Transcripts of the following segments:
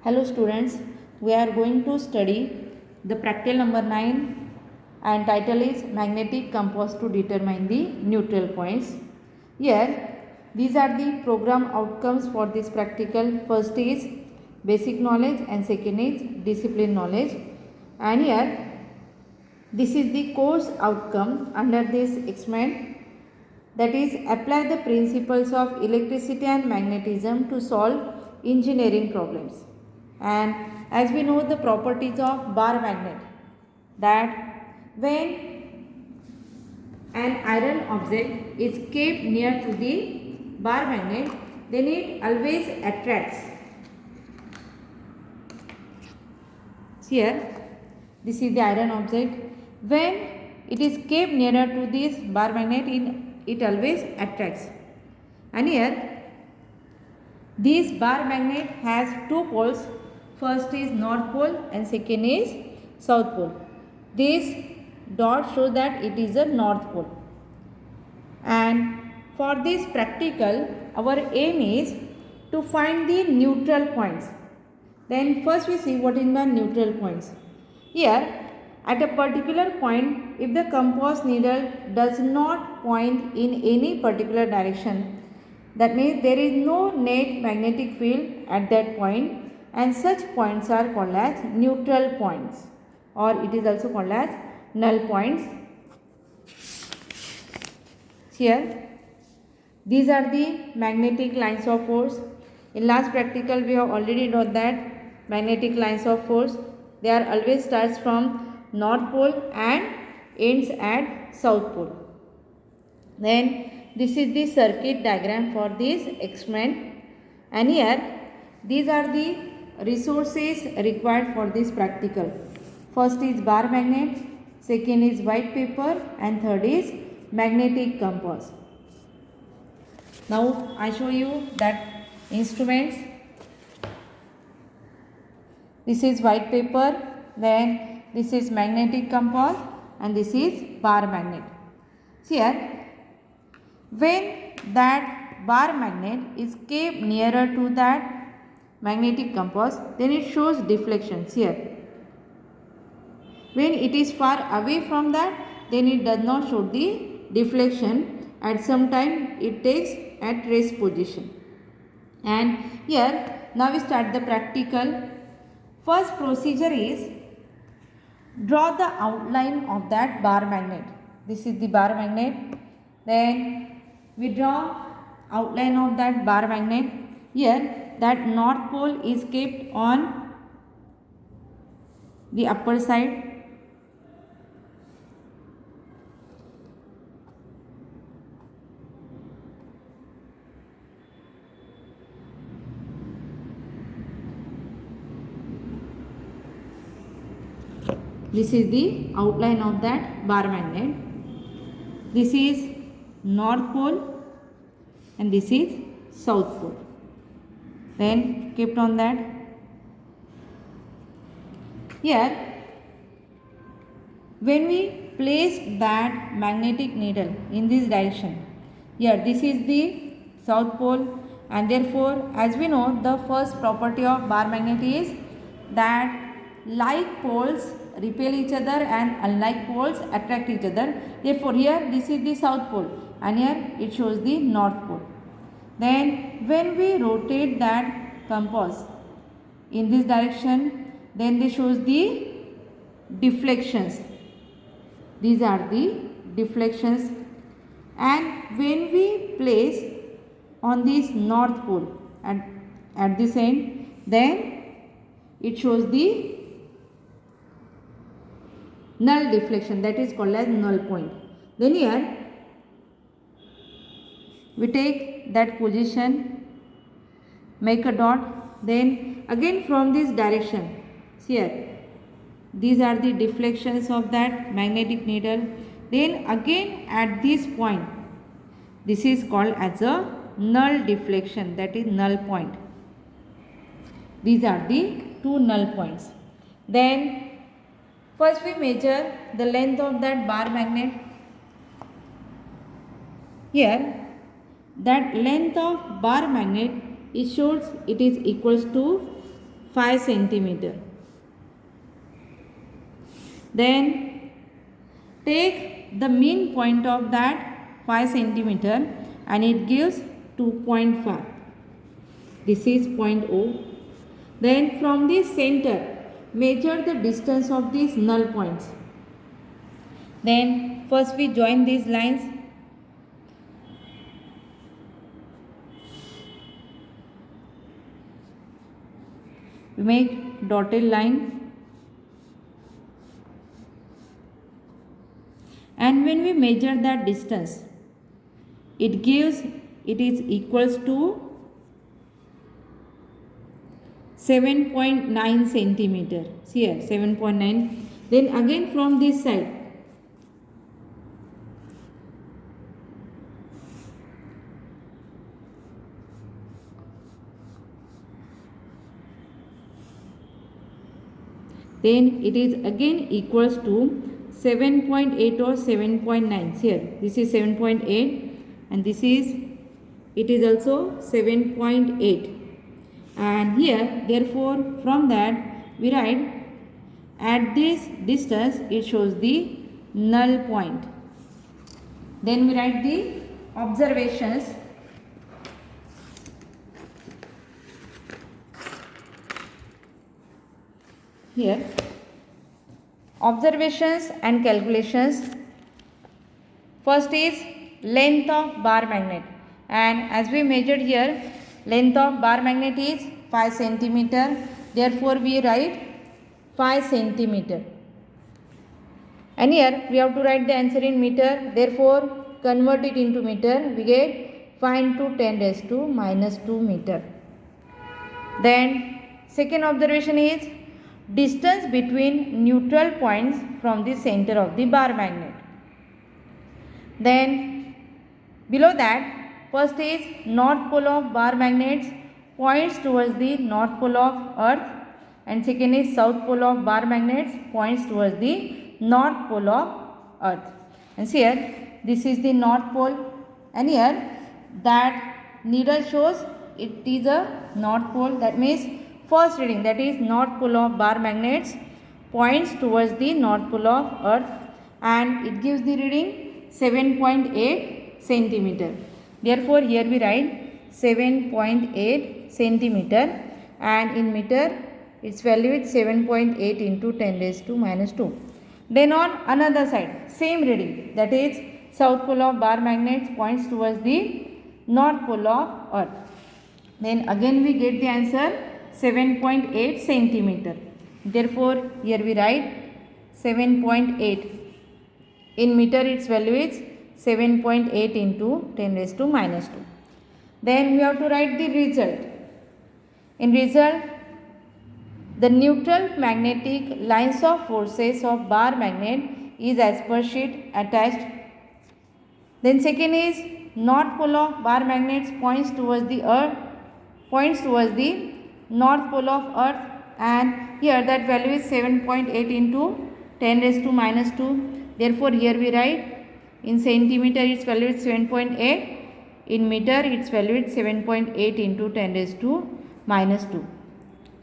Hello students, we are going to study the practical number 9 and title is magnetic compass to determine the neutral points. Here these are the program outcomes for this practical. First is basic knowledge and second is discipline knowledge, and here this is the course outcome under this experiment, that is apply the principles of electricity and magnetism to solve engineering problems. And as we know the properties of bar magnet, that when an iron object is kept near to the bar magnet, then it always attracts. Here this is the iron object. When it is kept nearer to this bar magnet, it always attracts. And here this bar magnet has two poles. First is north pole and second is south pole. This dot shows that it is a north pole. And for this practical, our aim is to find the neutral points. Then first we see what is the neutral points. Here at a particular point, if the compass needle does not point in any particular direction, that means there is no net magnetic field at that point, and such points are called as neutral points, or it is also called as null points. Here these are the magnetic lines of force. In last practical we have already known that magnetic lines of force, they are always starts from north pole and ends at south pole. Then this is the circuit diagram for this experiment, and here these are the resources required for this practical. First is bar magnet, second is white paper, and third is magnetic compass. Now I show you that instruments. This is white paper, then this is magnetic compass, and this is bar magnet. See here, when that bar magnet is kept nearer to that magnetic compass, then it shows deflections here. When it is far away from that, then it does not show the deflection. At some time it takes at rest position. And here now we start the practical. First procedure is draw the outline of that bar magnet. This is the bar magnet. Then we draw outline of that bar magnet. Here that north pole is kept on the upper side. This is the outline of that bar magnet. This is north pole and this is south pole. Then kept on that. Here when we place that magnetic needle in this direction, here this is the south pole, and therefore as we know the first property of bar magnet is that like poles repel each other and unlike poles attract each other. Therefore here this is the south pole and here it shows the north pole. Then when we rotate that compass in this direction, then this shows the deflections. These are the deflections. And when we place on this north pole at this end, then it shows the null deflection, that is called as null point. Then here we take that position, make a dot, then again from this direction, see here, these are the deflections of that magnetic needle. Then again at this point, this is called as a null deflection, that is null point. These are the two null points. Then first we measure the length of that bar magnet. Here that length of bar magnet, it shows it is equals to 5 centimeter. Then take the mean point of that 5 centimeter and it gives 2.5. This is point O. Then from the center measure the distance of these null points. Then first we join these lines. We make dotted line, and when we measure that distance, it is equals to 7.9 centimeter. See here, 7.9. Then again from this side, then it is again equals to 7.8 or 7.9. Here this is 7.8 and this is, it is also 7.8, and here therefore from that we write at this distance it shows the null point. Then we write the observations. Here observations and calculations. First is length of bar magnet, and as we measured here, length of bar magnet is 5 centimeter. Therefore we write 5 centimeter, and here we have to write the answer in meter. Therefore convert it into meter. We get 5 into 10 raised to minus 2 meter. Then second observation is distance between neutral points from the center of the bar magnet. Then below that, first is north pole of bar magnets points towards the north pole of earth, and second is south pole of bar magnets points towards the north pole of earth. And see here, this is the north pole, and here that needle shows it is a north pole. That means first reading, that is north pole of bar magnets points towards the north pole of earth, and it gives the reading 7.8 centimeter. Therefore here we write 7.8 centimeter, and in meter its value is 7.8 into 10 raised to minus 2. Then on another side, same reading, that is south pole of bar magnets points towards the north pole of earth. Then again we get the answer 7.8 centimeter. Therefore here we write 7.8. In meter its value is 7.8 into 10 raised to minus 2. Then we have to write the result. In result, the neutral magnetic lines of forces of bar magnet is as per sheet attached. Then second is north pole of bar magnets points towards the earth, points towards the north pole of earth, and here that value is 7.8 into 10 raised to minus 2. Therefore here we write in centimeter its value is 7.8, in meter its value is 7.8 into 10 raised to minus 2.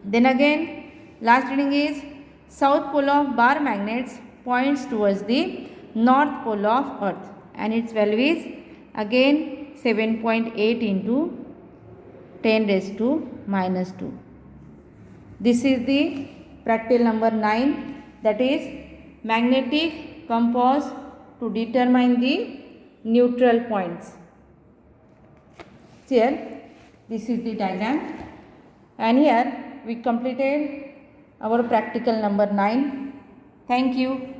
Then again last reading is south pole of bar magnets points towards the north pole of earth, and its value is again 7.8 into 10 raised to minus 2. This is the practical number 9, that is magnetic compass to determine the neutral points. Here this is the diagram, and here we completed our practical number 9. Thank you.